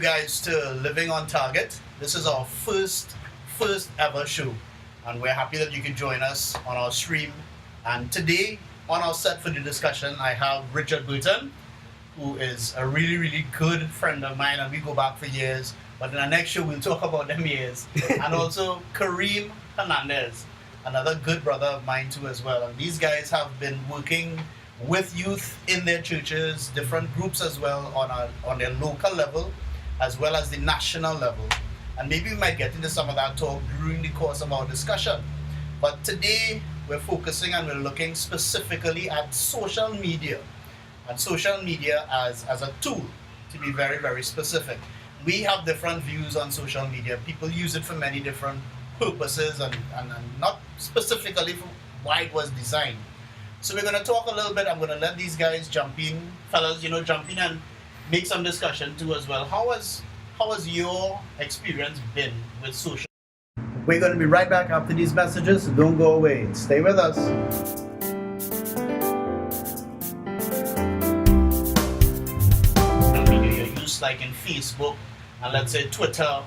guys to Living on Target. This is our first ever show, and we're happy that you can join us on our stream. And today, on our set for the discussion, I have Richard Burton, who is a really good friend of mine, and we go back for years. But in our next show, we'll talk about them years. And also Kareem Hernandez, another good brother of mine too as well. And these guys have been working with youth in their churches, different groups as well on their local level, as well as the national level. And maybe we might get into some of that talk during the course of our discussion. But today we're focusing and we're looking specifically at social media, and social media as a tool, to be very specific. We have different views on social media. People use it for many different purposes and not specifically for why it was designed. So we're going to talk a little bit. I'm going to let these guys jump in. Fellas, jump in and make some discussion too as well. How has your experience been with social? We're going to be right back after these messages, so don't go away. Stay with us. Media you use like in Facebook and let's say Twitter,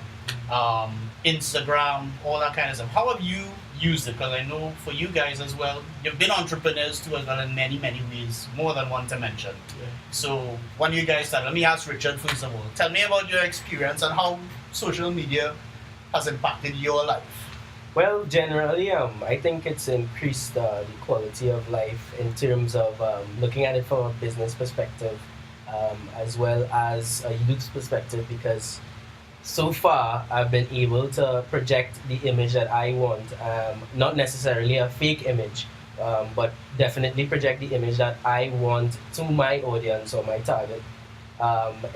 Instagram, all that kind of stuff. How have you used it? Because I know for you guys as well, you've been entrepreneurs too as well in many ways, more than one to mention. Yeah. So when you guys start, let me ask Richard first of all. Tell me about your experience and how social media has impacted your life. Well, generally, I think it's increased the quality of life in terms of looking at it from a business perspective, as well as a youth perspective, because so far I've been able to project the image that I want, not necessarily a fake image, but definitely project the image that I want to my audience or my target.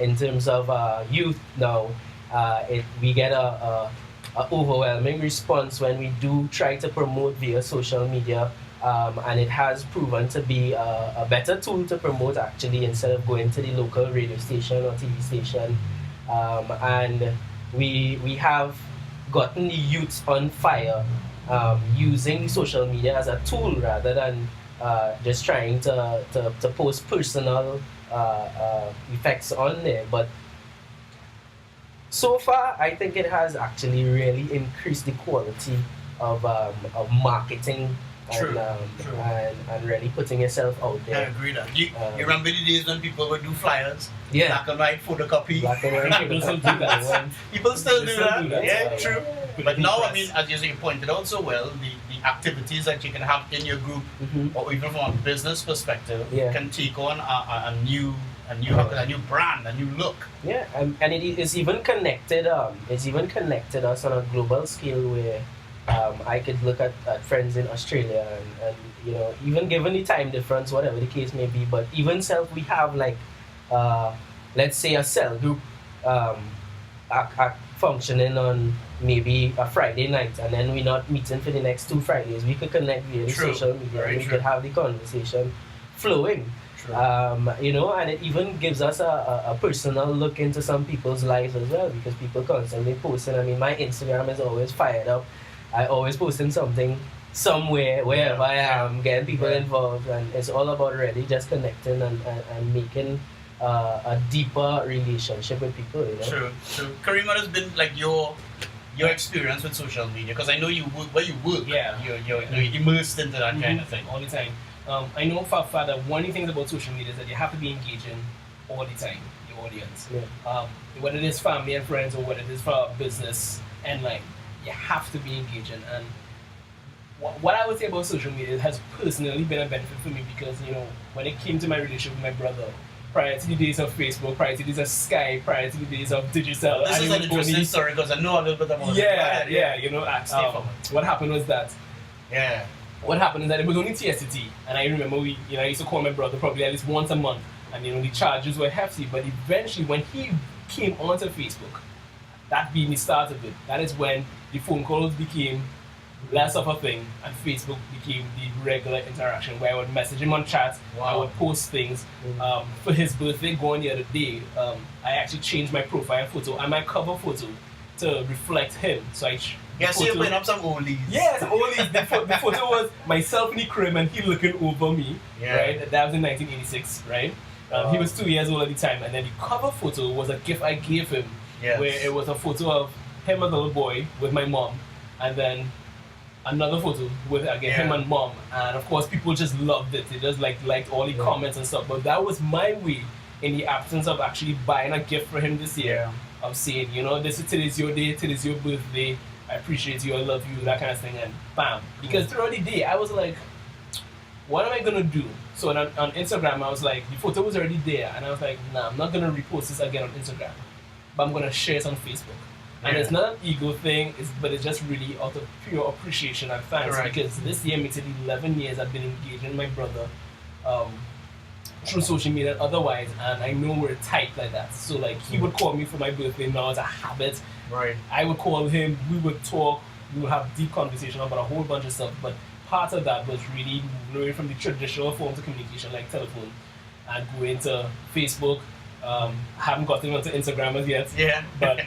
In terms of youth now, we get a overwhelming response when we do try to promote via social media, and it has proven to be a better tool to promote actually, instead of going to the local radio station or TV station. And we have gotten the youth on fire, using social media as a tool rather than just trying to post personal effects on there. But so far, I think it has actually really increased the quality of marketing. True. And really putting yourself out there. I agree that. You remember the days when people would do flyers? Yeah. Black and white photocopy. Black and white. People still do that. People still do that. Yeah, true. But now, I mean, Press. as you pointed out so well, the activities that you can have in your group, or even from a business perspective, can take on a new brand, a new look. Yeah, and it is even connected. It's even connected us on a global scale where I could look at friends in Australia and even given the time difference, whatever the case may be. But even we have like let's say a cell group functioning on maybe a Friday night, and then we're not meeting for the next 2 Fridays. We could connect via the social media, and we could have the conversation flowing. And it even gives us a personal look into some people's lives as well, because people constantly posting. I mean, my Instagram is always fired up. I always posting something somewhere, wherever I am, getting people involved, and it's all about really just connecting and making a deeper relationship with people. True. Kareem, what has been like your experience with social media? Because I know you work where you work. Yeah. You're immersed into that kind of thing all the time. I know for a fact that one of the things about social media is that you have to be engaging all the time, your audience. Yeah. Whether it is family and friends or whether it is for business and like, you have to be engaging. And what I would say about social media has personally been a benefit for me, because when it came to my relationship with my brother, prior to the days of Facebook, prior to the days of Skype, prior to the days of digital, this is an interesting story because I know a little bit about it. What happened was that what happened is that it was only TST, and I remember I used to call my brother probably at least once a month, and the charges were hefty. But eventually, when he came onto Facebook, that being the start of it, that is when the phone calls became less of a thing, and Facebook became the regular interaction where I would message him on chat. I would post things. For his birthday going the other day, I actually changed my profile photo and my cover photo to reflect him. So so you're putting up some oldies. Yes, oldies. The photo was myself in the crib and he looking over me. Right, that was in 1986. Right, he was 2 years old at the time, and then the cover photo was a gift I gave him Yes. where it was a photo of him as a little boy with my mom, and then another photo with again him and mom, and of course people just loved it. They just liked all the comments and stuff. But that was my way, in the absence of actually buying a gift for him this year, of saying, you know, today's your day, today's your birthday. I appreciate you, I love you, that kind of thing, and bam. Because throughout the day, I was like, what am I gonna do? So on Instagram, I was like, the photo was already there, and I was like, nah, I'm not gonna repost this again on Instagram, but I'm gonna share it on Facebook. And it's not an ego thing, but it's just really out of pure appreciation and thanks. Correct. Because this year makes it 11 years I've been engaging my brother through social media and otherwise, and I know we're tight like that. So like he would call me for my birthday now as a habit. Right. I would call him, we would talk, we would have deep conversation about a whole bunch of stuff. But part of that was really moving away from the traditional forms of communication like telephone and going to Facebook. I haven't gotten onto Instagram as yet. Yeah. But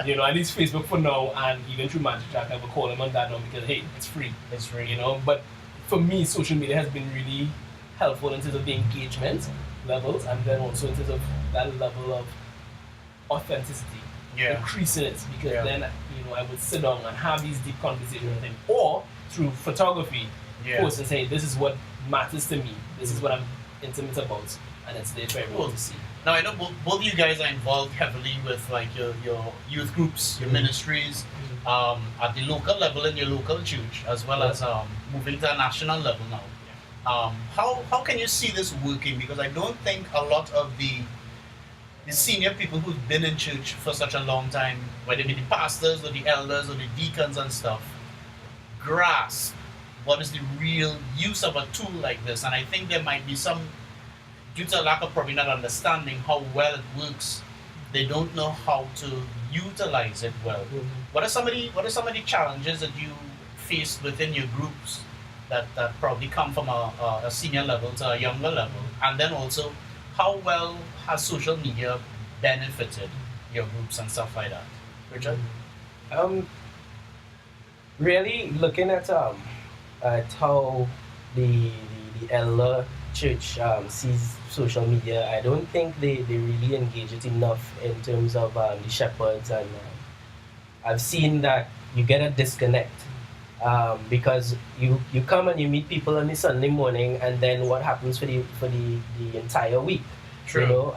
you know, at least Facebook for now, and even through Magic Jack, I would call him on that now because hey, it's free. It's free. You know, but for me, social media has been really helpful in terms of the engagement levels, and then also in terms of that level of authenticity. Increasing it, because then you know I would sit down and have these deep conversations with him, or through photography, post and say this is what matters to me, this is what I'm intimate about, and it's there for everyone to see. Now I know both of you guys are involved heavily with like your youth groups, your ministries, at the local level in your local church, as well as moving to a national level now. How can you see this working? Because I don't think a lot of the senior people who've been in church for such a long time, whether it be the pastors or the elders or the deacons and stuff, grasp what is the real use of a tool like this. And I think there might be some, due to a lack of probably not understanding how well it works, they don't know how to utilize it well. What are some of the challenges that you faced within your groups that probably come from a senior level to a younger level? And then also, how well has social media benefited your groups and stuff like that? Richard? Really looking at how the elder church sees social media, I don't think they really engage it enough in terms of the shepherds, and I've seen that you get a disconnect because you come and you meet people on the Sunday morning, and then what happens for the entire week? True. You know,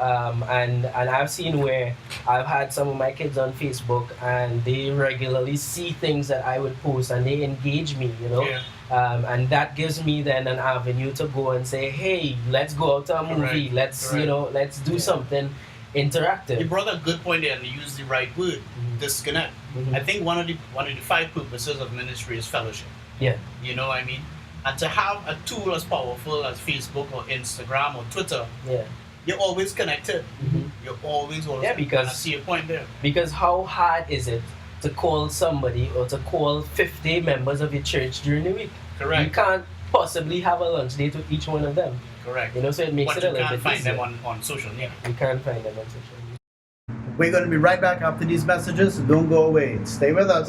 and I've seen where I've had some of my kids on Facebook, and they regularly see things that I would post, and they engage me, you know. And that gives me then an avenue to go and say, hey, let's go out to a movie, let's you know, let's do something interactive. You brought a good point there, and you used the right word, disconnect. I think one of the 5 purposes of ministry is fellowship. You know what I mean? And to have a tool as powerful as Facebook or Instagram or Twitter, you're always connected. You're always because I see your point there. Because how hard is it to call somebody or to call 50 members of your church during the week? Correct. You can't possibly have a lunch date with each one of them. Correct. You know, so it makes but it a little bit easier. You can't easier. find them on social media. You can't find them on social media. We're going to be right back after these messages, so don't go away. Stay with us.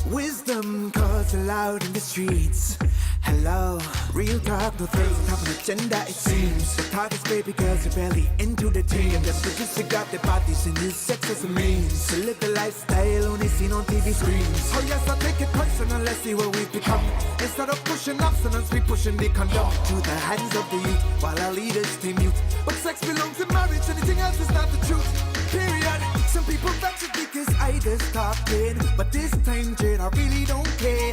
Wisdom calls aloud in the streets. Hello, Real talk, no face, have an agenda it seems. The target's baby girls are barely into the team. Them disregard the bodies and use sex as a means to live the lifestyle only seen on TV screens. Oh yes, I take it personal, let's see what we've become. Instead of pushing abstinence, we pushing the condom to the hands of the youth, while our leaders stay mute. But sex belongs in marriage, anything else is not the truth. Period. Some people vex it because I just talking, but this time, Jade, I really don't care.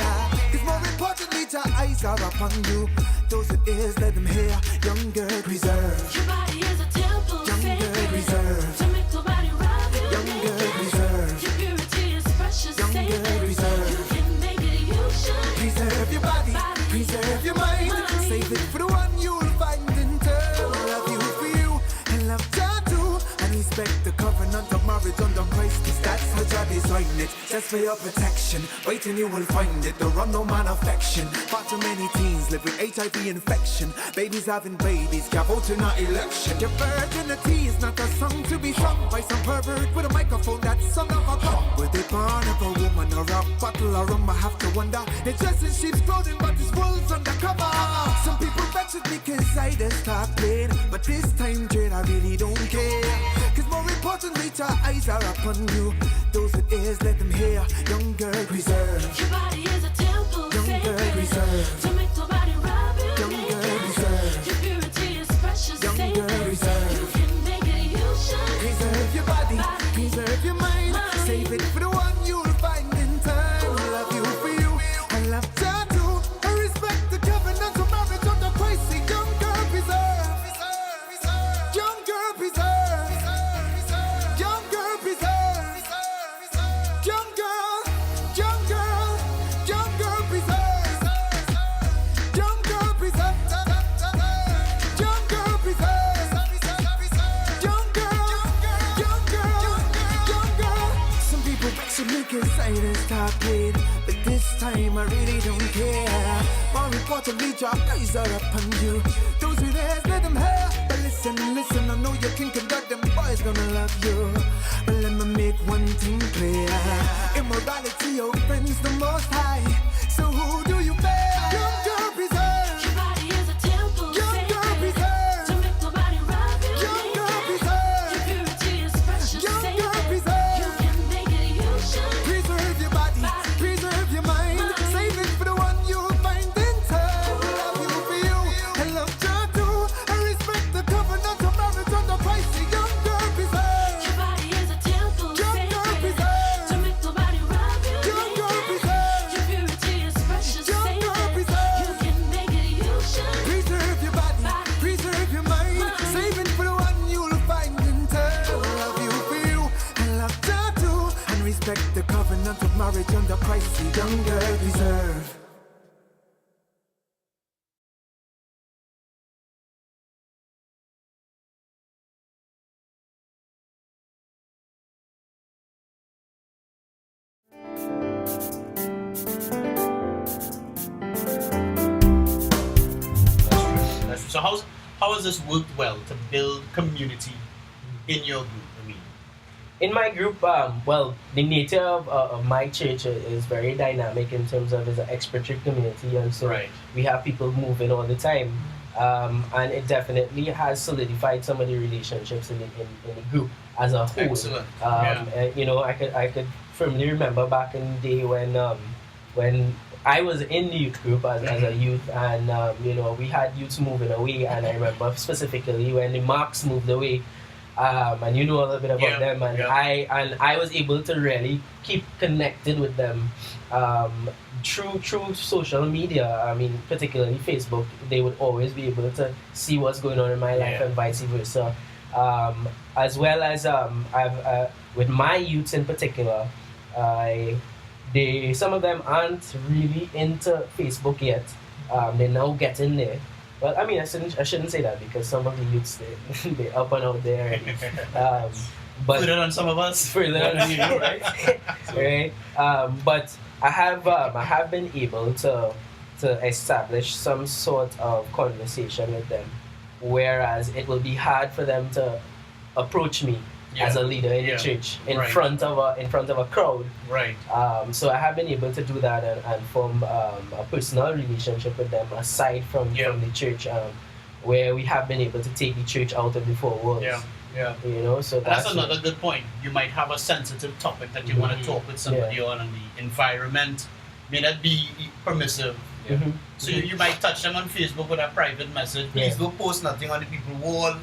Cause more importantly, your eyes are upon you. Those it is, let them hear. Young girl, preserve. Your body is a temple. Young girl, preserve. To make nobody rob you. Young girl, preserve. Your purity is precious. Young girl, preserve. You can make it, you should. Preserve your body, preserve your mind. Save it for the one you'll find in turn. Love you for you and love God too. And respect the covenant of marriage under Christ, cause that's how God designed it. Just for your protection, waiting you will find it. The run no man affection. Far too many teens live with HIV infection. Babies having babies, can't vote in our election. Your virginity is not a song to be sung by some pervert with a microphone that's sung of a gun. Were they born of a woman or a bottle or rum? I have to wonder. They dress in sheep's clothing, but this world's undercover. Some people vex with me cause I just talk plain, but this time, Jade, I really don't care. Cause more importantly, your eyes are upon you. Those it is, let them hear. Young girl, preserve. Your body is a temple. Young girl, preserve. To make nobody rob you. Young girl, preserve. Your purity is precious. Young girl, preserve. You can make it, you should. Preserve your body, preserve your mind. Save it for the one you'll find in time. Love you for you, and love God too. I respect the covenant of marriage under Christ. See, young girl, preserve. Young girl, preserve. Young girl, preserve. Young girl, young girl, young girl, preserve. Young girl, preserve. Young girl, preserve. Young girl, young girl, young girl. Some people vex with me cause I just talk plain, but this time I really don't care. More importantly, your eyes are upon you. Those with ears, let them hear. But listen, listen, I know you can conduct them boys gonna love you. But let me make one thing clear. Immorality offends the most high. So who do you bear? Young girl, preserve. Your body is a temple. Young girl, preserve. To make nobody rob you. Young girl, preserve. Your purity is precious. Young Save girl, it. preserve. You can make it, you should. Preserve your body, preserve your mind. Save it for the one you'll find in time. Love you for you, and love God too. I respect the covenant of marriage under Christ. See, young girl, preserve. Your body is a temple. Young girl, Sacred. preserve. To make nobody rob you. Young girl, preserve. Your purity is precious. Young Save girl, it. preserve. You can make it, you should. Preserve your body, preserve your mind. Save it for the one you'll find in time. Love you for you, and love God too. And respect the covenant of marriage under Christ. See, young girl, preserve. So how has this worked well to build community in your group? I mean, In my group, well, the nature of my church is very dynamic in terms of it's an expatriate community, and so Right. we have people moving all the time, and it definitely has solidified some of the relationships in the group as a whole. Excellent. And, you know, I could firmly remember back in the day when I was in the youth group as a youth, and you know, we had youths moving away, and I remember specifically when the Marks moved away. And you know a little bit about them, and I was able to really keep connected with them through social media. I mean, particularly Facebook. They would always be able to see what's going on in my life, and vice versa. As well as I've with my youths in particular, some of them aren't really into Facebook yet. They're now getting there. Well, I mean, I shouldn't say that, because some of the youths they're up and out there, and, but further than some of us. further than you, right? Right. But I have been able to establish some sort of conversation with them, whereas it will be hard for them to approach me as a leader in Yeah. the church in Right. front of a crowd. Right. So I have been able to do that and form a personal relationship with them aside from the church, where we have been able to take the church out of the four walls. Yeah. Yeah. You know, so And that's another good point. You might have a sensitive topic that you want to talk with somebody on, and the environment may not be permissive. Mhm. So you might touch them on Facebook with a private message. Please don't post nothing on the people's wall.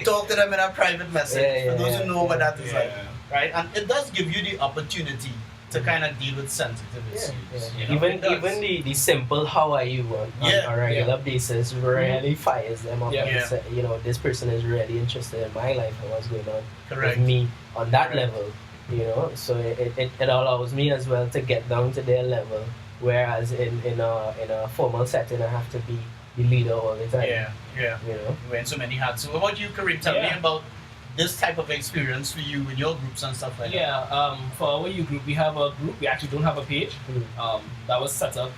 Talk to them in a private message. For those who know what that is like, right? And it does give you the opportunity to kind of deal with sensitive issues. You know, Even it does. even the simple "how are you" on a regular basis really fires them up. Yeah. Say, you know, this person is really interested in my life and what's going on Correct. with me on that Correct. level. You know, so it allows me as well to get down to their level. Whereas in a formal setting, I have to be the leader all the time. Yeah. You know. You wear so many hats. So what about you, Kareem? Tell me about this type of experience for you in your groups and stuff like that. Yeah, for our youth group, we have a group. We actually don't have a page. That was set up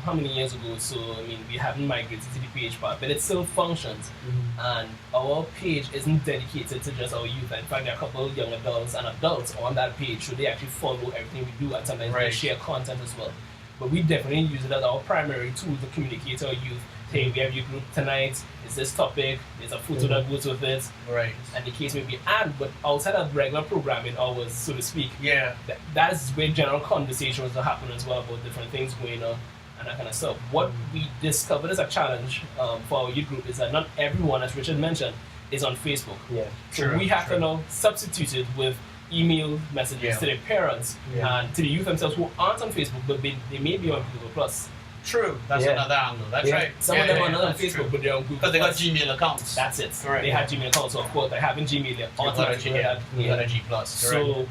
how many years ago? So I mean, we haven't migrated to the page part, but it still functions. And our page isn't dedicated to just our youth. In fact, there are a couple of young adults and adults on that page, so they actually follow everything we do, and sometimes they share content as well. But we definitely use it as our primary tool to communicate to our youth. Hey, we have your group tonight. Is this topic? There's a photo that goes with it. Right. And the case may be, but outside of regular programming hours, so to speak, Yeah. that's where general conversations will happen as well about different things going on and that kind of stuff. What we discovered as a challenge for our youth group is that not everyone, as Richard mentioned, is on Facebook. Yeah. So we have to now substitute it with email messages to their parents and to the youth themselves who aren't on Facebook, but they may be on Google Plus. True. That's another angle. That's right. Some of them are not on that's Facebook, true. but they're on Google Because they got Plus. Gmail accounts. That's it. Correct. They have Gmail accounts, so of course, they have in Gmail, they automatically have You got a G plus. So,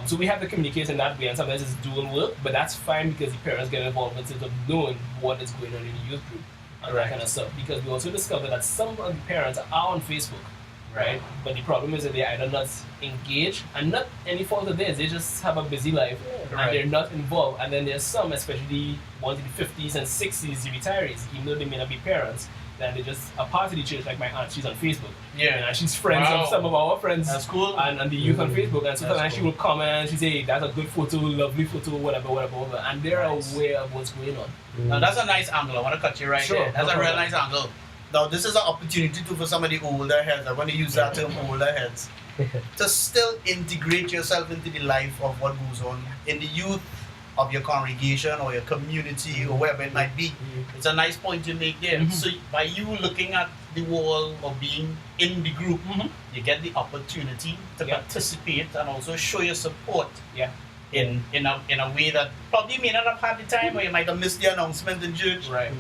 so we have to communicate in that way, and sometimes it's dual work, but that's fine because the parents get involved in terms of knowing what is going on in the youth group and that kind of stuff. Because we also discovered that some of the parents are on Facebook, right? But the problem is that they either not engaged, and not any fault of theirs, they just have a busy life and they're not involved. And then there's some, especially ones in the 50s and 60s, the retirees, even though they may not be parents, then they just a part of the church, like my aunt, she's on Facebook. Yeah. And she's friends of some of our friends. That's cool. And the youth on Facebook. And sometimes That's she cool. will comment, she say, hey, that's a good photo, lovely photo, whatever. And they're aware of what's going on. Now that's a nice angle. I want to cut you right there. That's a real nice angle. Now this is an opportunity too for some of the older heads. I want to use that term, older heads, to still integrate yourself into the life of what goes on in the youth of your congregation or your community or wherever it might be. It's a nice point you make there. So by you looking at the wall or being in the group, you get the opportunity to participate and also show your support. In a way that probably may not have had the time, or you might have missed the announcement in church. Right.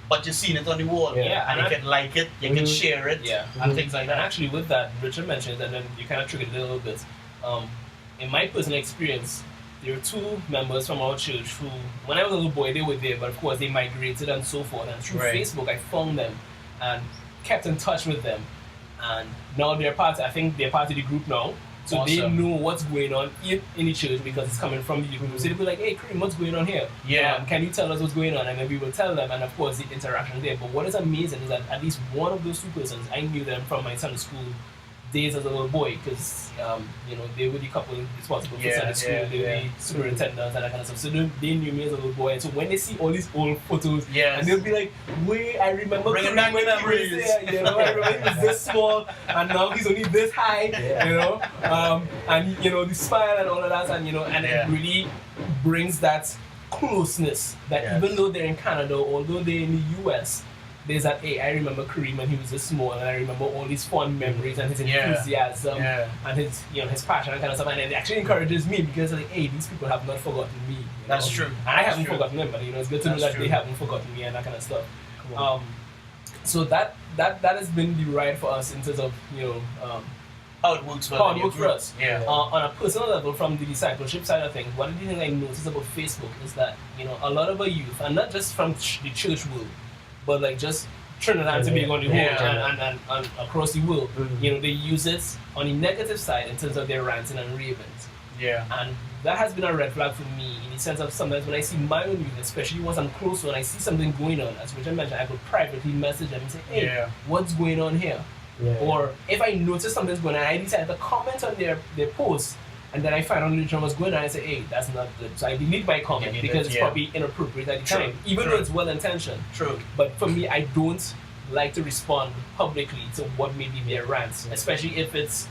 But you've seen it on the wall, and and you can like it, you can share it, and things like And that. actually, with that, Richard mentioned, and then you kind of triggered it a little bit. In my personal experience, there were two members from our church who, when I was a little boy, they were there, but of course they migrated and so forth. And through Facebook, I found them and kept in touch with them. And now they're part. I think they're part of the group now. So they know what's going on in the church because it's coming from the youth group. So they'll be like, hey, Kareem, what's going on here? Can you tell us what's going on? And then we will tell them, and of course the interaction there. But what is amazing is that at least one of those two persons, I knew them from my Sunday school days as a little boy, because they were the couple responsible for Sunday school, they were the superintendents and that kind of stuff. So they knew me as a little boy, and so when they see all these old photos, and they'll be like, "Wait, I remember Bringing Kareem back when he was memories." there. I remember he was this small, and now he's only this high. And the smile and all of that, and it really brings that closeness that even though they're in Canada, although they're in the US, there's that, hey, I remember Kareem when he was this small, and I remember all these fond memories and his enthusiasm and his his passion and kind of stuff, and it actually encourages me because like, hey, these people have not forgotten me. That's true. And I haven't forgotten them, but it's good to know that they haven't forgotten me and that kind of stuff. So that has been the ride for us in terms of how it works for us. On a personal level, from the discipleship side of things, one of the things I noticed about Facebook is that a lot of our youth, and not just from the church world, but like just Trinidad to being on the whole and across the world, they use it on the negative side in terms of their ranting and ravings. And that has been a red flag for me in the sense of sometimes when I see my own youth, especially once I'm close, when I see something going on, as Richard mentioned, I could privately message them and say, hey, what's going on here? Yeah. Or if I notice something's going on, I decide to comment on their post, and then I find out literally what's going on, I say, hey, that's not good. So I delete my comment Delete because it, it's yeah. probably inappropriate at the True, time, even true. though it's well intentioned. True. But for me, I don't like to respond publicly to what may be their rants, especially if it's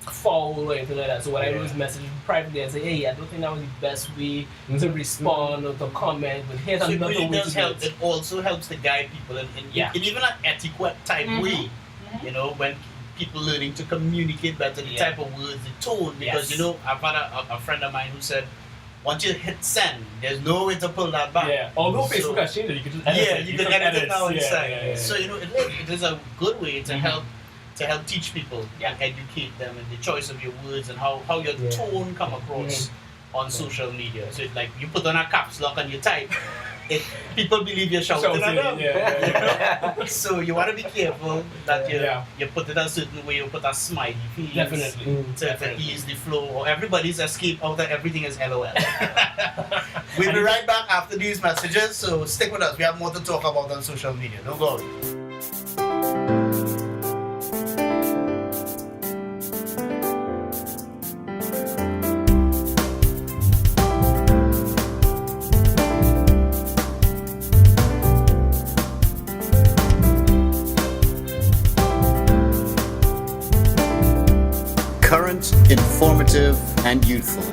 foul or anything like that. So what I do is message privately and say, hey, I don't think that was the best way to respond or to comment, but here's So it another really way does to do help. it. It also helps to guide people in even an etiquette type way. You know, when people learning to communicate better, the type of words, the tone. Because you know, I've had a friend of mine who said, once you hit send, there's no way to pull that back. Yeah. Although So- Facebook has changed it, you can just edit it. you can edit it now Yeah, inside. yeah, yeah. So you know, it is a good way to help teach people and educate them in the choice of your words and how your tone come across on social media. So it's like you put on a caps lock and you type, people believe you're shouting at them. Yeah. You know? So you want to be careful that you put it a certain way, you put a smiley face Definitely. to ease the flow, or everybody's escape out of everything is LOL. We'll be right back after these messages, so stick with us. We have more to talk about on social media. Don't go away. Current, informative, and youthful.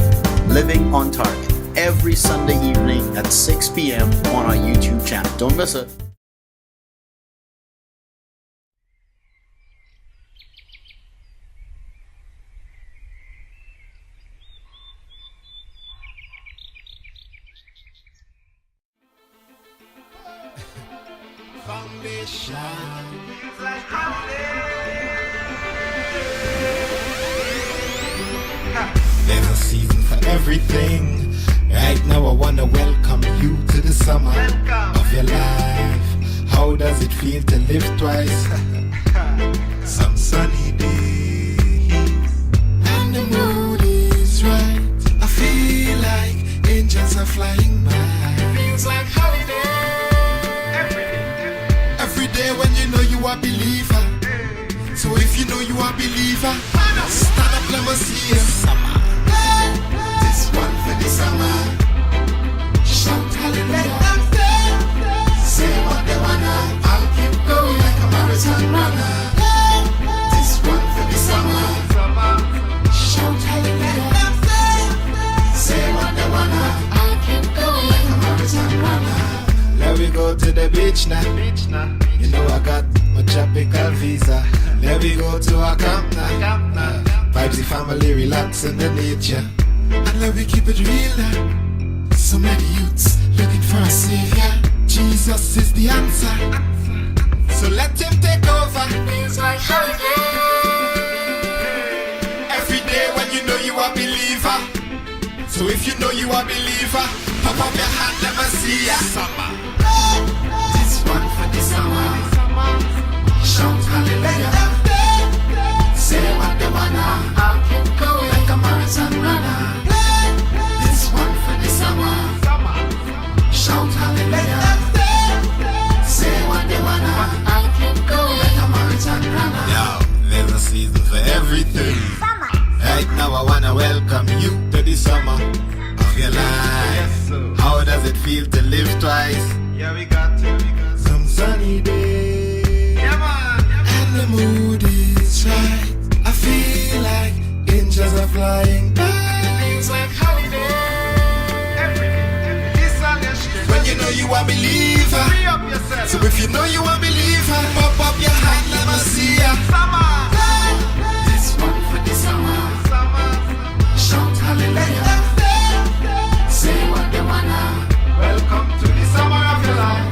Living on Target. Every Sunday evening at 6 p.m. on our YouTube channel. Don't miss it. There's a season for everything. Right now I wanna welcome you to the summer of your life. How does it feel to live twice? Some sunny days and the mood is right. I feel like angels are flying by. Feels like holiday. Every day when you know you are a believer. So if you know you are a believer, stand up, let me see you. Summer. This one for the summer. Shout hallelujah. Say what they wanna. I'll keep going like a marathon runner. This one for the summer. Shout hallelujah. Say what they wanna. I'll keep going like a marathon runner. Let me go to the beach now. You know I got my tropical visa. Let me go to a camp now. Vibes the family, relax in the nature. And let me keep it real now. So many youths looking for a savior. Jesus is the answer. So let him take over. Feels like holiday. Every day when you know you are a believer. So if you know you are a believer, pop up your hand, let me see ya. Summer. This one for the summer. Shout hallelujah. Say what they wanna. I'll keep going like a marathon runner. This one for the summer. Shout hallelujah. Say what they wanna. I'll keep going like a marathon runner. Yo, there's a season for everything. Right now I wanna welcome you to the summer of your life. How does it feel to live twice? Yeah, we got some sunny days. And the mood is right. I feel like angels are flying by. Feels like holiday. When you know you are a believer. So if you know you are a believer, pop up your hand, let me see ya. This one for the summer. Shout hallelujah. Say what they wanna. Welcome to the summer of your life.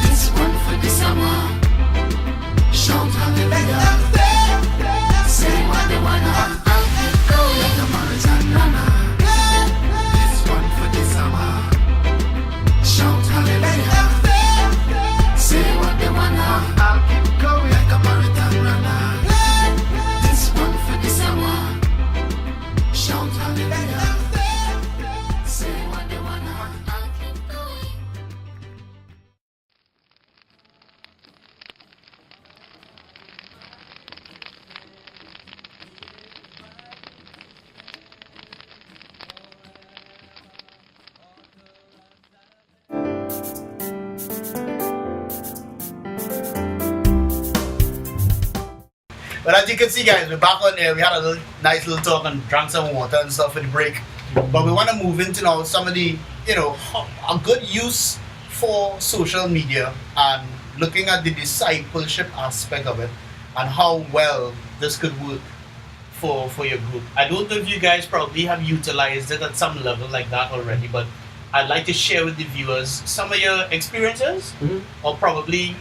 This one for the summer. Shout hallelujah. Say what they wanna. I'll keep going like a marathon runner. This one for the summer. Shout hallelujah. Say But as you can see, guys, we're back on air. We had a nice little talk and drank some water and stuff for the break. But we want to move into now some of the, a good use for social media and looking at the discipleship aspect of it and how well this could work for your group. I don't know if you guys probably have utilized it at some level like that already, but I'd like to share with the viewers some of your experiences or probably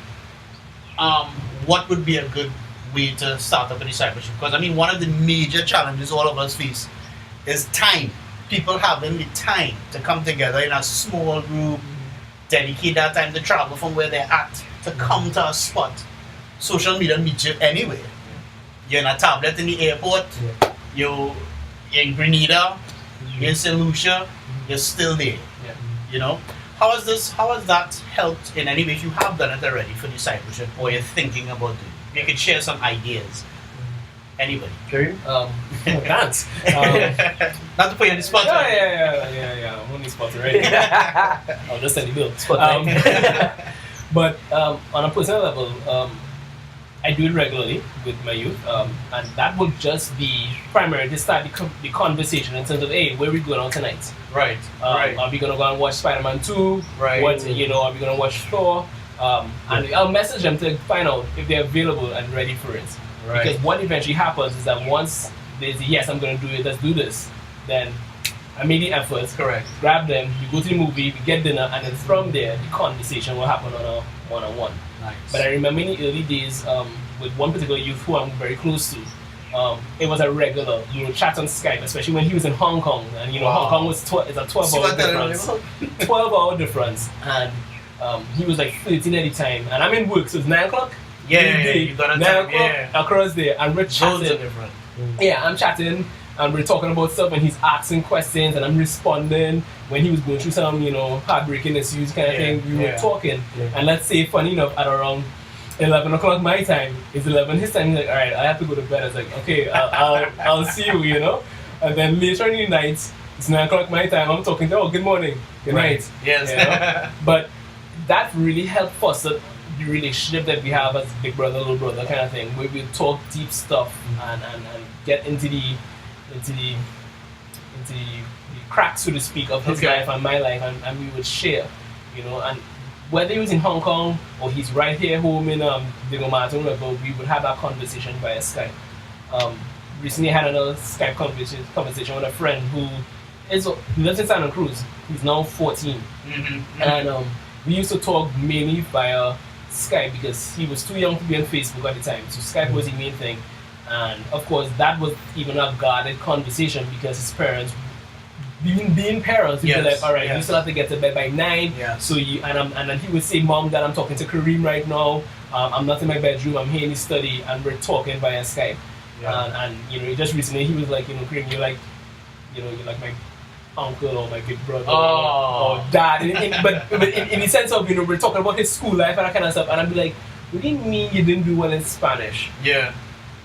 what would be a good way to start up a discipleship. Because I mean, one of the major challenges all of us face is time. People having the time to come together in a small group, dedicate that time to travel from where they're at to come to a spot. Social media meets you anywhere. You're in a tablet in the airport, you're in Grenada, you're in St. Lucia, you're still there. How has that helped in any way if you have done it already for discipleship or you're thinking about it? You could share some ideas. Anybody? Kareem? Thanks. Not to put you on the spot. Yeah. I'm on the spot already. I'll just send the bill. But on a personal level, I do it regularly with my youth, and that would just be primarily to start the conversation in terms of, hey, where are we going out tonight? Right. Are we gonna go and watch Spider-Man 2? Right. Are we gonna watch Thor? And I'll message them to find out if they're available and ready for it. Right. Because what eventually happens is that once they say, yes, I'm gonna do it, let's do this, then I made the effort. Correct. Grab them, we go to the movie, we get dinner, and then from there, the conversation will happen on a one-on-one. Nice. But I remember in the early days, with one particular youth who I'm very close to, it was a regular, chat on Skype, especially when he was in Hong Kong, and Hong Kong was it's a 12-hour difference. 12-hour difference, and he was like 13 at the time, and I'm in work, so it's 9 o'clock. You got 9 o'clock across there, and we're chatting. Those are different. Yeah, I'm chatting, and we're talking about stuff, and he's asking questions, and I'm responding. When he was going through some, heartbreaking issues kind of thing, we were talking. And let's say, funny enough, at around 11 o'clock my time, it's 11 his time, he's like, all right, I have to go to bed. I was like, okay, I'll see you, And then later in the night, it's 9 o'clock my time, I'm talking to, good morning, good night. Yes. But that really helped foster the relationship that we have as big brother, little brother kind of thing, where we talk deep stuff and get into the cracks, so to speak, of his life and my life, and we would share, and whether he was in Hong Kong or he's right here home in Martin River, we would have that conversation via Skype. Recently I had another Skype conversation with a friend who lives in Santa Cruz. He's now 14. And we used to talk mainly via Skype because he was too young to be on Facebook at the time, so Skype was the main thing. And of course that was even a guarded conversation because his parents, being parents, he'd be like, all right, you still have to get to bed by 9. So and then he would say, Mom, Dad, I'm talking to Kareem right now. I'm not in my bedroom. I'm here in the study, and we're talking via Skype. And just recently he was like, Kareem, you're like my uncle or my big brother or dad. But in the sense of we're talking about his school life and that kind of stuff, and I'd be like, what do you mean you didn't do well in Spanish? Yeah.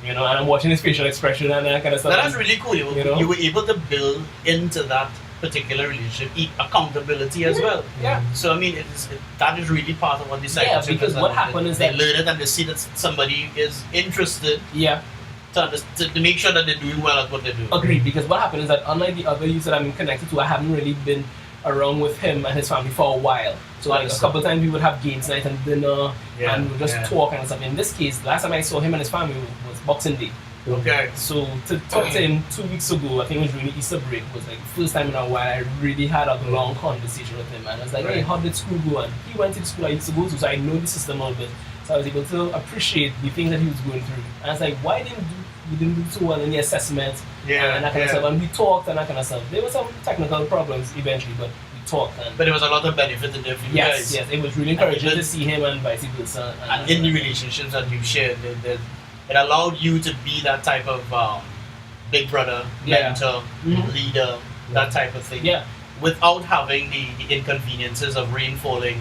And I'm watching his facial expression and that kind of stuff. That's really cool. You were able to build into that particular relationship accountability as well. Yeah. So I mean, that is really part of what discipleship is. Because what happened is they learn it and they see that somebody is interested. Yeah. To make sure that they're doing well at what they do. Agreed. Because what happened is that unlike the other youths that I'm connected to, I haven't really been around with him and his family for a while. So like a couple of times we would have games night and dinner and we'd just talk and stuff. In this case, last time I saw him and his family was Boxing Day. Okay. So to talk to him 2 weeks ago, I think it was really Easter break, was like the first time in a while I really had a long conversation with him, and I was like, hey, how did school go? And he went to the school I used to go to, so I know the system a little bit. So I was able to appreciate the things that he was going through. And I was like, why didn't you didn't do so well in the assessment and that kind of stuff? And we talked and that kind of stuff. There were some technical problems eventually, but we talked. But there was a lot of benefit in there for you guys. Yes, it was really encouraging to see him and vice versa. And in the relationships that you shared, it allowed you to be that type of big brother, mentor, leader, that type of thing. Yeah. Without having the inconveniences of rain falling,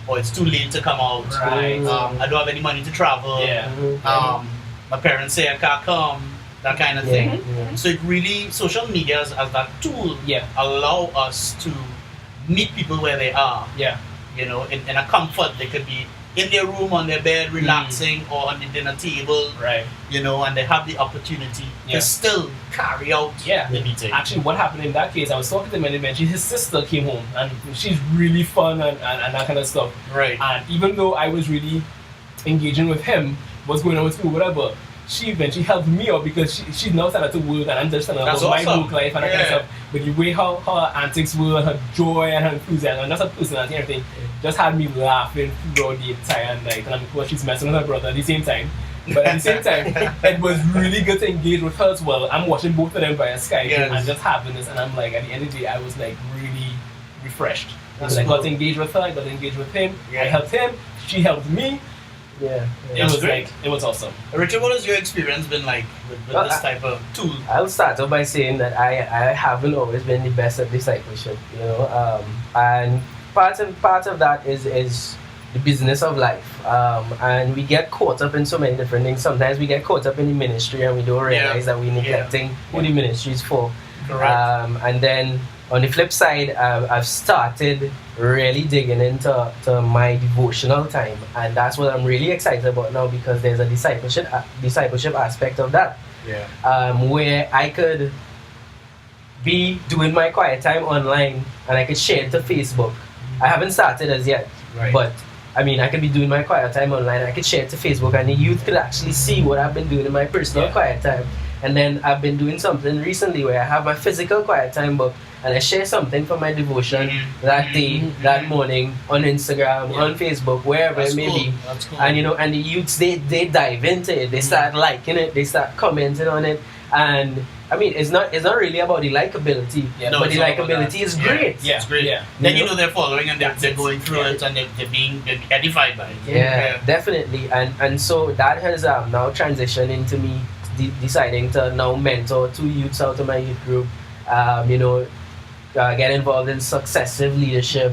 or it's too late to come out. Right. I don't have any money to travel. Yeah. My parents say I can't come. That kind of thing. So it really, social media as that tool allow us to meet people where they are. Yeah. you know, in a comfort. They could be in their room, on their bed, relaxing, or on the dinner table, Right. you know, and they have the opportunity Yeah. to still carry out Yeah. the meeting. Actually, what happened in that case, I was talking to him and eventually his sister came home and she's really fun and that kind of stuff. Right. And even though I was really engaging with him, what's going on with school, whatever, she eventually helped me out because she's now started to work and I'm just starting That's about my awesome. work life and that kind of Yeah. stuff. But the way how her antics were, her joy and her enthusiasm, and just her personality and everything, just had me laughing throughout the entire night. And of course, she's messing with her brother at the same time. But at the same time, it was really good to engage with her as well. I'm watching both of them via Skype Yes. and just having this. And I'm like, at the end of the day, I was like really refreshed. That's I got cool. to engage with her, I got to engage with him. Yeah. I helped him, she helped me. Yeah. It That's was great. like, it was awesome. Richard, what has your experience been like with Well, this type of tool? I'll start off by saying that I haven't always been the best at discipleship, you know, and part of that is the business of life, and we get caught up in so many different things. Sometimes we get caught up in the ministry and we don't realize that we're neglecting who the ministry is for. Correct. And then on the flip side, I've started really digging into my devotional time, and that's what I'm really excited about now because there's a discipleship aspect of that, Yeah. where I could be doing my quiet time online and I could share it to Facebook. I haven't started as yet, Right. but I mean, I could be doing my quiet time online. I could share it to Facebook, and the youth could actually see what I've been doing in my personal quiet time. And then I've been doing something recently where I have my physical quiet time book, and I share something from my devotion that day, that morning, on Instagram, on Facebook, wherever That's it may cool. be. That's cool. And you know, and the youths they dive into it. They start liking it. They start commenting on it. And I mean, it's not really about the likability, No, but it's the not about likability that. is great. Yeah. It's great. Yeah. Then You you know they're following and they're That's it. going through it and they're being edified by it. Yeah, definitely. And so that has now transitioned into me deciding to now mentor 2 youths out of my youth group. You know, get involved in successive leadership,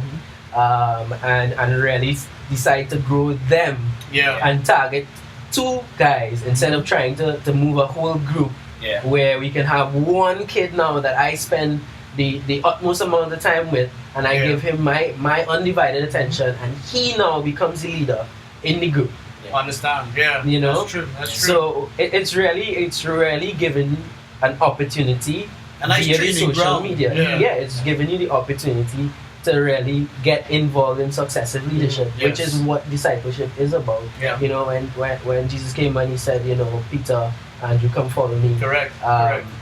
and really decide to grow them Yeah. and target 2 guys instead of trying to move a whole group. Yeah. Where we can have 1 kid now that I spend the utmost amount of time with, and I give him my undivided attention, and he now becomes the leader in the group. Understand? Yeah. You know? That's true. That's true. So it's really given an opportunity A nice via the training social ground. media. Yeah. It's giving you the opportunity to really get involved in successive leadership, which Yes. is what discipleship is about. Yeah. You know, when Jesus came and he said, you know, Peter, Andrew, come follow me. Correct.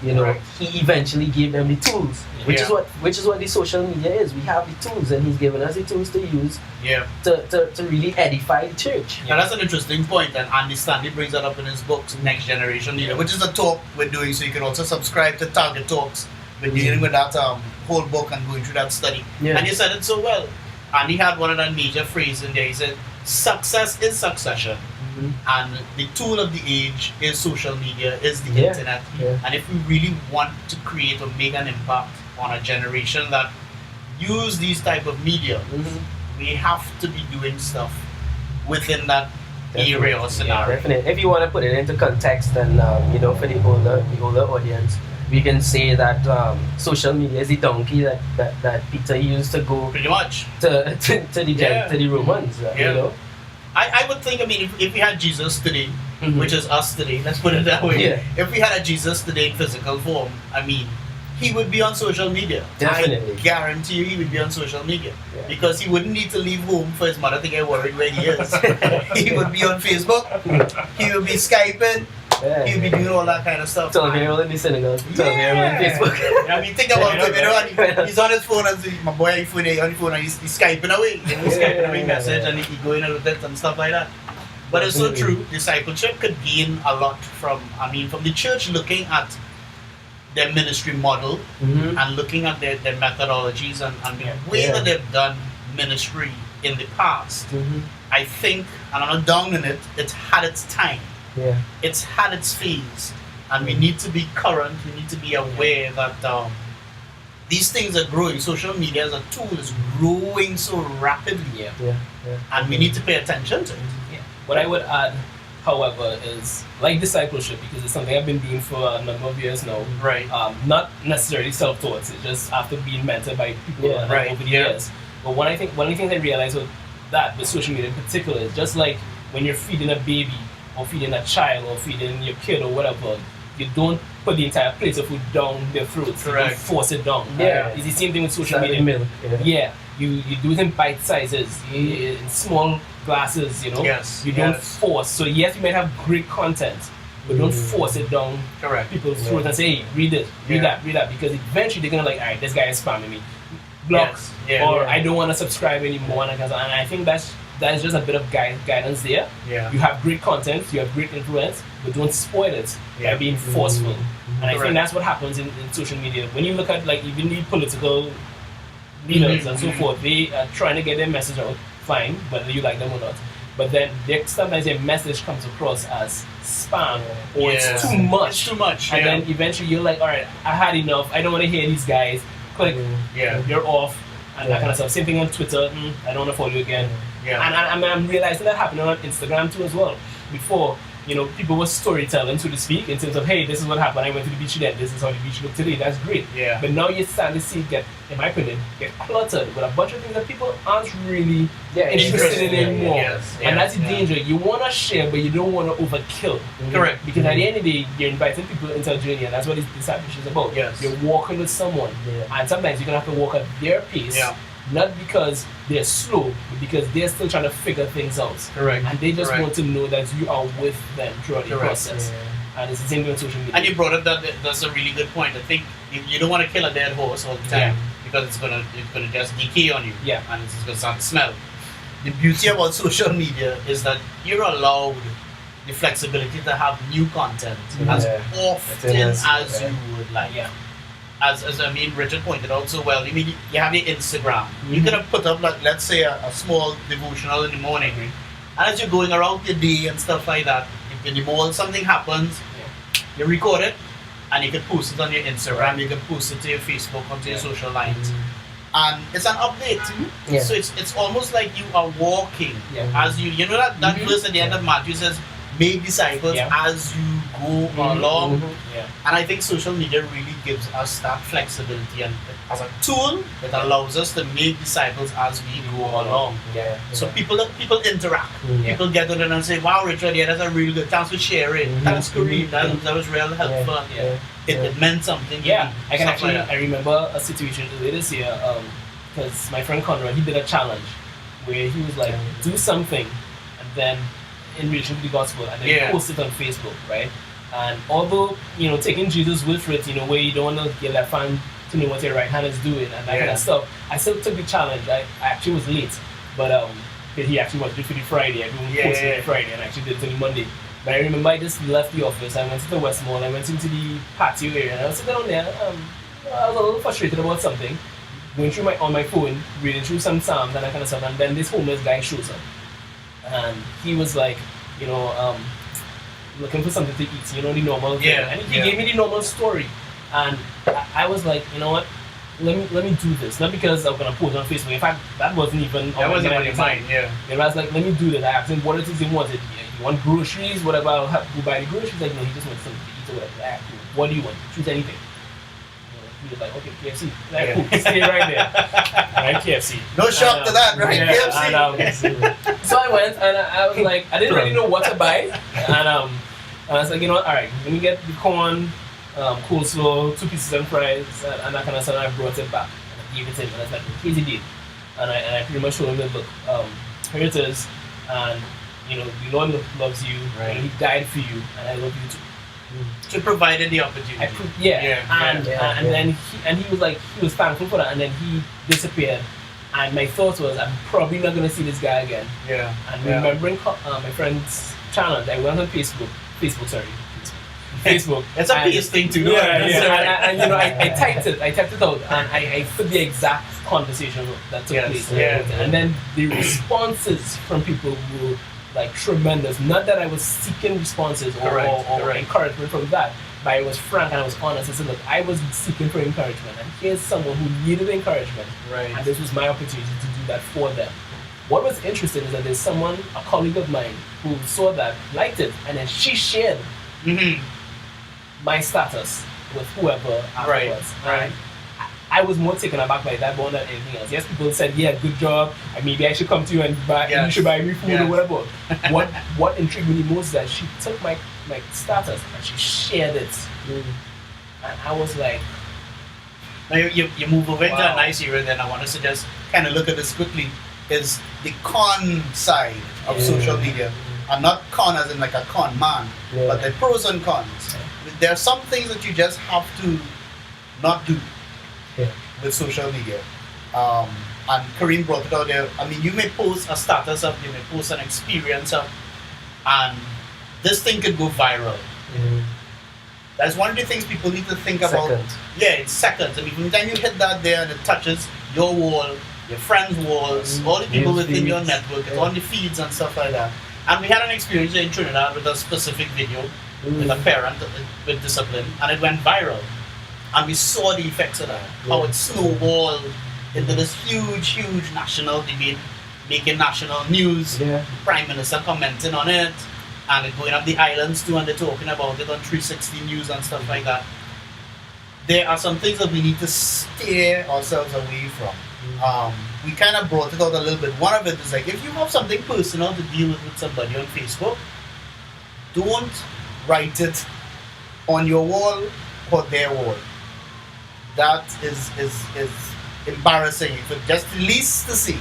You know, Correct. he eventually gave them the tools, which is Yeah. what the social media is. We have the tools, and he's given us the tools to use Yeah. to really edify the church. Now that's an interesting point, and Andy Stanley brings that up in his book, Next Generation Leader, which is a talk we're doing. So you can also subscribe to Target Talks. We're dealing with that whole book and going through that study. Yeah. And you said it so well. And he had one of the major phrases in there. He said, "Success is succession." Mhm. And the tool of the age is social media, is the Yeah, internet. yeah. And if we really want to create or make an impact on a generation that use these type of media, we have to be doing stuff within that area or scenario. Definitely. If you want to put it into context, and you know, for the older audience, we can say that social media is the donkey that Peter used to go Pretty much. to the Romans. Yeah. You know. I would think, I mean, if we had Jesus today, Mhm. which is us today, let's put it that way. Yeah. If we had a Jesus today in physical form, I mean, he would be on social media. Definitely. I guarantee you he would be on social media. Yeah. Because he wouldn't need to leave home for his mother to get worried where he is. He would be on Facebook, he would be Skyping, he would be doing all that kind of stuff. 12-year-old in the synagogue, 12-year-old on Facebook. I mean, think about it, you know, and he's on his phone and my boy on the phone and he's Skyping away. You know, he's Skyping away message and he going out with it and stuff like that. But it's so true, discipleship could gain a lot from the church looking at their ministry model Mhm. and looking at their methodologies and the way Yeah. that they've done ministry in the past. Mhm. I think, and I'm not down on it, it's had its time. Yeah. It's had its phase, and we need to be current. We need to be aware that these things are growing. Social media as a tool is growing so rapidly, Yeah. and we need to pay attention to it. What I would add, however, is like discipleship, because it's something I've been doing for a number of years now. Right. Not necessarily self-taught, it's just after being mentored by people Yeah, and right, over the yeah. years. But one of the things I realized was that with social media in particular is just like when you're feeding a baby or feeding a child or feeding your kid or whatever, you don't put the entire plate of food down their throats. You don't Correct. force it down. Yeah. It's the same thing with social Salad media. milk. Yeah, you do it in bite sizes, in small glasses, you know. Yes, You don't yes. force. So yes, you might have great content, but don't force it down Correct. people's throats and say, hey, read it, read Yeah. that, because eventually they're gonna like, alright, this guy is spamming me. Block. Yes, yeah, or yeah. I don't want to subscribe anymore. And I think that's just a bit of guidance there. Yeah. You have great content, you have great influence, but don't spoil it Yeah. by being forceful. And I Correct. think that's what happens in social media. When you look at like even the political leaders and so forth, they are trying to get their message out, fine, whether you like them or not. But then sometimes their message comes across as spam or Yeah. it's too much. It's too much. And yeah. then eventually you're like, all right, I had enough. I don't want to hear these guys. Click, Yeah. you're off, and that Yeah. kind of stuff. Same thing on Twitter. I don't want to follow you again. Yeah. And I'm realizing that happening on Instagram too as well. Before, people were storytelling, so to speak, in terms of, hey, this is what happened. I went to the beach today. This is how the beach looked today. That's great. Yeah. But now you're starting to see in my opinion, get cluttered with a bunch of things that people aren't really interested in anymore. Yes, And that's the yeah. danger. You want to share, but you don't want to overkill. Correct. Because at the end of the day, you're inviting people into a journey, and that's what this discipleship is about. Yes. You're walking with someone, and sometimes you're gonna have to walk at their pace. Yeah. Not because they're slow, but because they're still trying to figure things out. Correct. And they just Correct. want to know that you are with them throughout the Correct. process. And it's the same thing with social media. And you brought up that's a really good point. I think you don't want to kill a dead horse all the time because it's gonna just decay on you. Yeah. And it's gonna start to smell. The beauty about social media is that you're allowed the flexibility to have new content as often as you would like. Yeah. As Richard pointed out so well, you have your Instagram. You could have put up like let's say a small devotional in the morning, and as you're going around your day and stuff like that, if in the mall something happens, you record it, and you can post it on your Instagram. You can post it to your Facebook, onto your social lines, and it's an update. Yeah. So it's almost like you are walking as you know that verse at the end of Matthew says, "Make disciples as you go along." Yeah. And I think social media really gives us that flexibility, and as a tool, it allows us to make disciples as we go along. So people interact. People get on it and say, "Wow, Richard, that's a really good. Thanks for sharing. Thanks, Kareem. That was real helpful. It meant something." Yeah, I can Stuff actually. like that. I remember a situation earlier this year because my friend Conrad, he did a challenge where he was like, do something, and then in relation to the gospel, and then post it on Facebook, right? And although taking Jesus' word for it, where you don't want to get left hand to know what your right hand is doing and that kind of stuff, I still took the challenge. I actually was late, but he actually wanted to do it for the Friday. I didn't post it on the Friday, and I actually did it on the Monday. But I remember I just left the office. I went to the West Mall. I went into the patio area, and I was sitting down there. I was a little frustrated about something. Going through on my phone, reading through some psalms and that kind of stuff, and then this homeless guy shows up, and he was like, looking for something to eat, the normal thing. And he gave me the normal story, and I was like, you know what? Let me do this. Not because I'm gonna post on Facebook. In fact, that wasn't even That wasn't on your mind. And I was like, let me do this. I asked him what it is he wanted. You want groceries? What about I'll go buy the groceries? Like, no, he just wants something to eat or whatever. I asked him, what do you want? Choose anything. He was like, okay, KFC. Like, cool. Stay right there. Right, KFC. No shock to that, right? KFC. So I went and I was like, I didn't really know what to buy, and I was like, all right, let me get the corn, coleslaw, 2 pieces of fries, and that kind of stuff. And I brought it back and I gave it to him, and I was like, here's the deal. And I pretty much showed him that, look, here it is, and the Lord loves you, and He died for you, and I love you too. To provide the opportunity. And then he was like, he was thankful for that, and then he disappeared. And my thought was, I'm probably not gonna see this guy again. And remembering my friend's challenge, I went on Facebook. It's a PS thing too. And I typed it out, and I put the exact conversation that took place. And then the responses from people were like tremendous. Not that I was seeking responses or encouragement from that, but I was frank and I was honest. I said, look, I was seeking for encouragement, and here's someone who needed encouragement, and this was my opportunity to do that for them. What was interesting is that there's someone, a colleague of mine, who saw that, liked it, and then she shared my status with whoever afterwards. And I was more taken aback by that more than anything else. Yes, people said, yeah, good job, and maybe I should come to you and you should buy me food or whatever. What intrigued me most is that she took my status and she shared it. And I was like, Now you move over into Wow. a nice area, then I want us to just kind of look at this quickly. Is the con side of social media. I'm not con as in like a con man, but the pros and cons. There are some things that you just have to not do with social media. And Kareem brought it out there. I mean, you may post a status up, you may post an experience up, and this thing could go viral. That's one of the things people need to think about. Seconds. Yeah, in seconds. I mean, from the time you hit that there and it touches your wall, your friends' walls, all the people News within your feeds. network, it's on the feeds and stuff like that. And we had an experience in Trinidad with a specific video with a parent with discipline, and it went viral. And we saw the effects of that, how it snowballed into this huge, huge national debate, making national news. Yeah. Prime Minister commenting on it, and it going up the islands too, and they're talking about it on 360 News and stuff like that. There are some things that we need to steer ourselves away from. We kind of brought it out a little bit. One of it is like, if you have something personal to deal with somebody on Facebook, don't write it on your wall or their wall. That is embarrassing for just the least to see.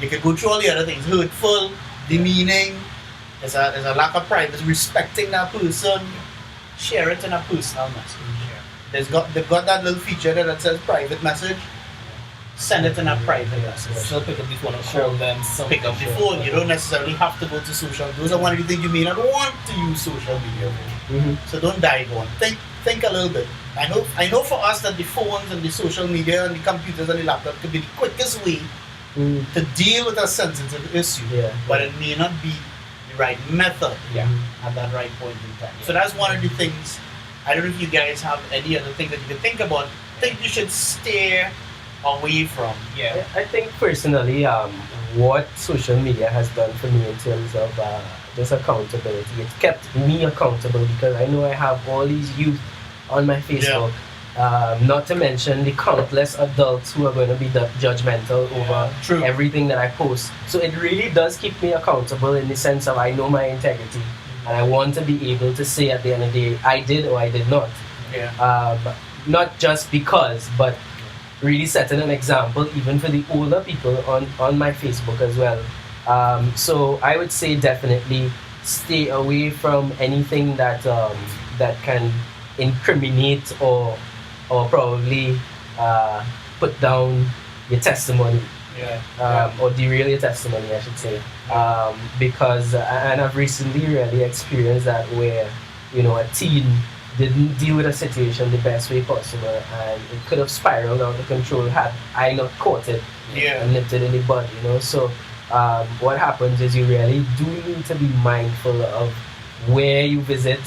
You can go through all the other things, hurtful, demeaning, there's a lack of privacy, respecting that person. Share it in a personal message. They've got that little feature there that says private message. Send it in a private message. she'll pick up this one and call them something. Pick up the phone. You don't necessarily have to go to social. Those are one of the things you may not want to use social media for. So don't dive on. Think a little bit. I know for us that the phones and the social media and the computers and the laptop could be the quickest way to deal with a sensitive issue. But it may not be the right method at that right point in time. So that's one of the things. I don't know if you guys have any other things that you can think about. I think you should steer away from. I think personally, what social media has done for me in terms of just accountability, it's kept me accountable because I know I have all these youth on my Facebook. Not to mention the countless adults who are going to be judgmental over everything that I post. So it really does keep me accountable in the sense of I know my integrity and I want to be able to say at the end of the day, I did or I did not. Not just because, but really setting an example even for the older people on my Facebook as well. So I would say definitely stay away from anything that that can incriminate or probably put down your testimony or derail your testimony, I should say. Because and I've recently really experienced that where a teen didn't deal with a situation the best way possible and it could have spiraled out of control had I not caught it and nipped it in the bud, So what happens is you really do need to be mindful of where you visit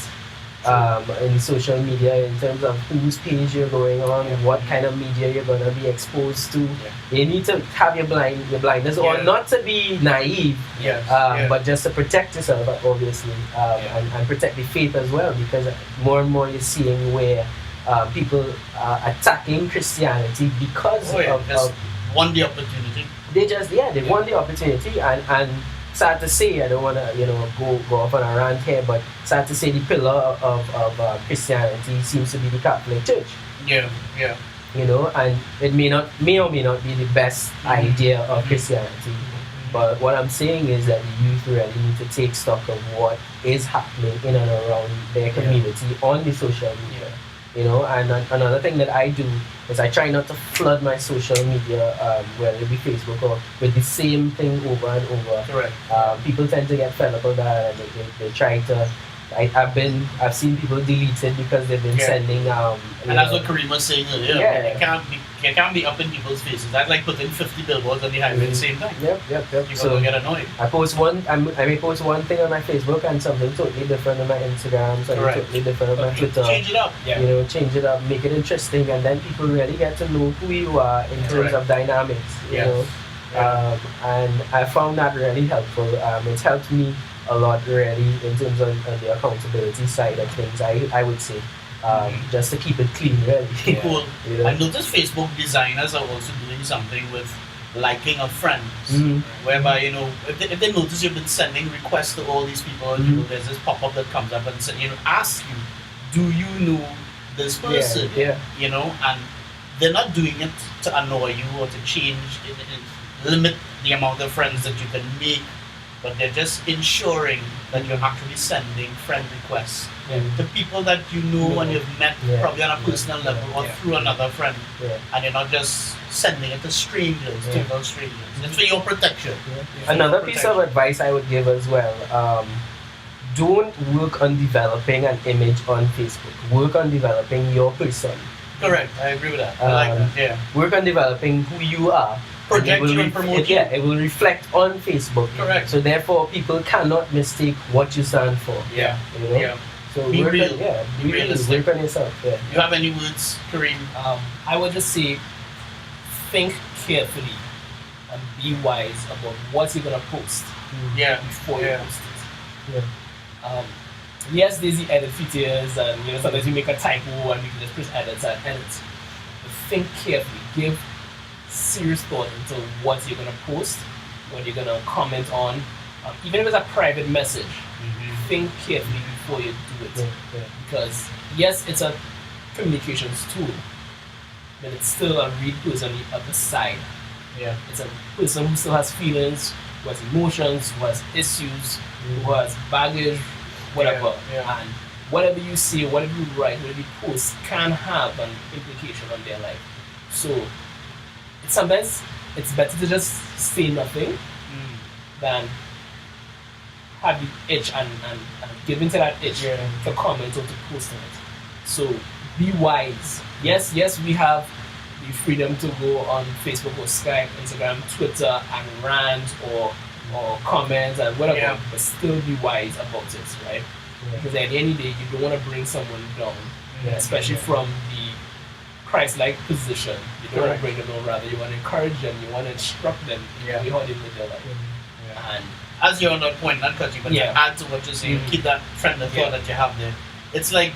in social media in terms of whose page you're going on, what kind of media you're going to be exposed to. You need to have your blindness or not to be naive, but just to protect yourself, obviously, and protect the faith as well, because more and more you're seeing where people are attacking Christianity because of want the opportunity. They want the opportunity and sad to say, I don't want to go off on a rant here, but sad to say the pillar of Christianity seems to be the Catholic Church. And it may or may not be the best idea of Christianity. But what I'm saying is that the youth really need to take stock of what is happening in and around their community on the social media. And another thing that I do is I try not to flood my social media, whether it be Facebook or with the same thing over and over. Correct. People tend to get fed up with that and they try to. I've seen people delete it because they've been sending and that's what Kareem was saying earlier. You can't be up in people's faces. That's like putting 50 billboards on the highway at the same time. People So will get annoyed. I may post one thing on my Facebook and something totally different on my Instagram, something totally different on my Twitter. Change it up. Change it up, make it interesting, and then people really get to know who you are in terms of dynamics. And I found that really helpful. It's helped me a lot really in terms of the accountability side of things, I would say. just to keep it clean, really. Cool. You know? I noticed Facebook designers are also doing something with liking of friends, whereby if they notice you've been sending requests to all these people, there's this pop up that comes up and asks you, do you know this person? And they're not doing it to annoy you or to change limit the amount of friends that you can make, but they're just ensuring that you're actually sending friend requests to people that you know and you've met probably on a personal level or through another friend, and you're not just sending it to strangers, total strangers. It's for your protection. Another piece of advice I would give as well, don't work on developing an image on Facebook. Work on developing your person. Correct, I agree with that. I like that, Work on developing who you are. Project you and promote you. It will reflect on Facebook. Correct. So therefore, people cannot mistake what you stand for. Yeah. You know? Yeah. So Be work real. On, Be real. realistic. Work on yourself. Yeah. You have any words, Kareem? I would just say, think carefully and be wise about what you're gonna post before you post it. Yes, there's the edit features, and sometimes you make a typo and you can just press edit and edit. But think carefully. Give serious thought into what you're gonna post, what you're gonna comment on. Even if it's a private message, think carefully before you do it. Because yes, it's a communications tool, but it's still a real person on the other side. Yeah. It's a person who still has feelings, who has emotions, who has issues, who has baggage, whatever. And whatever you say, whatever you write, whatever you post can have an implication on their life. So sometimes it's better to just say nothing than have the itch and give into that itch to comment or to post on it. So be wise. Yes, we have the freedom to go on Facebook or Skype, Instagram, Twitter and rant or comment and whatever, but still be wise about it, right? Because at the end of the day, you don't want to bring someone down, especially from the Christ-like position. You don't want to bring them down, rather you want to encourage them, you want to instruct them in the way how they live their life. And as you're on that point, not cut you, but to add to what you're saying, keep that friend of thought that you have there. It's like,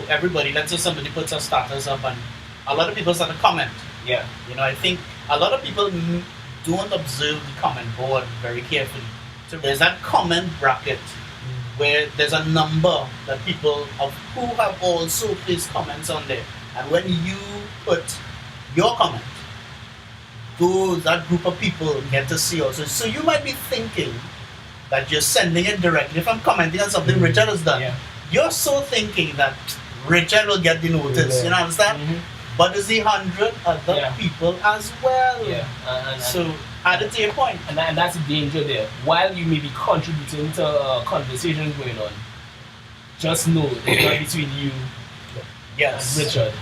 everybody, let's say somebody puts a status up and a lot of people start to comment. Yeah. I think a lot of people don't observe the comment board very carefully. So there's that comment bracket where there's a number that people who have also placed comments on there. And when you put your comment, that group of people get to see also. So you might be thinking that you're sending it directly. If I'm commenting on something Richard has done, you're so thinking that Richard will get the notice. You know, understand? But there's 100 other people as well. So add it to your point. And that's the danger there. While you may be contributing to conversations going on, just know it's not between you and Richard.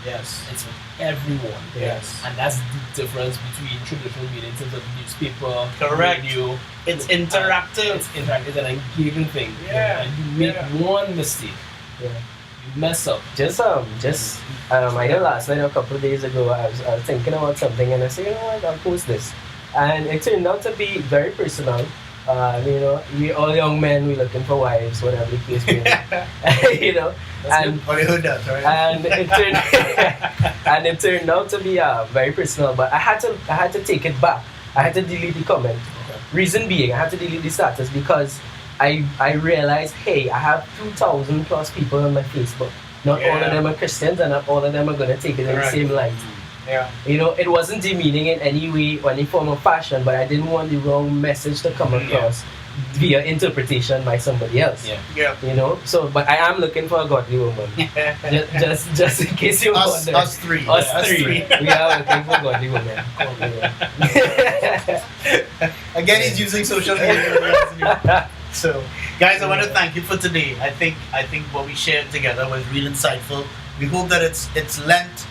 Yes. It's with everyone. Yes. And that's the difference between traditional media in terms of newspaper, correct. radio. It's interactive. It's interactive. It's an engaging thing. And you make one mistake. You mess up. I know last night or a couple of days ago I was thinking about something and I said, what, I'll post this. And it turned out to be very personal. We all young men, we're looking for wives, whatever the case may be. And heard that, right? And it turned out to be very personal, but I had to take it back. I had to delete the comment. Reason being, I had to delete the status because I realized, hey, I have 2,000 plus people on my Facebook. Not all of them are Christians, and not all of them are going to take it in the same light. It wasn't demeaning in any way or any form of fashion, but I didn't want the wrong message to come across via interpretation by somebody else. So, but I am looking for a godly woman. just in case you wonder. Us three. We are looking for godly women. Again, he's using social media. So, guys, I want to thank you for today. I think what we shared together was real insightful. We hope that it's lent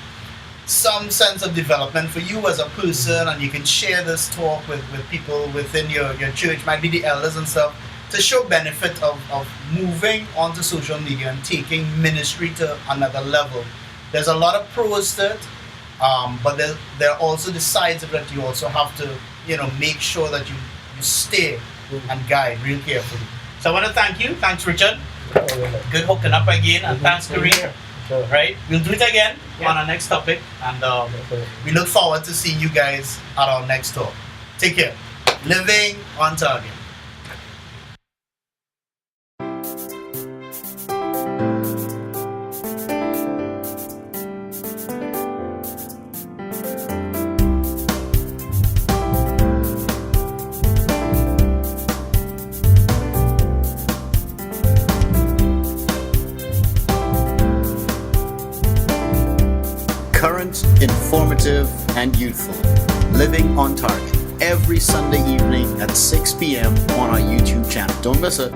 some sense of development for you as a person, and you can share this talk with people within your church, might be the elders and stuff, to show benefit of moving onto social media and taking ministry to another level. There's a lot of pros to it, but there are also the sides of it. You also have to make sure that you stay and guide real carefully. So I want to thank you. Thanks, Richard. Good hooking up again, and thanks, Kareem. Sure. Right? We'll do it again Yeah. on our next topic, and Okay. we look forward to seeing you guys at our next talk. Take care. Living on target. Current, informative, and youthful. Living on target. Every Sunday evening at 6 p.m. on our YouTube channel. Don't miss it.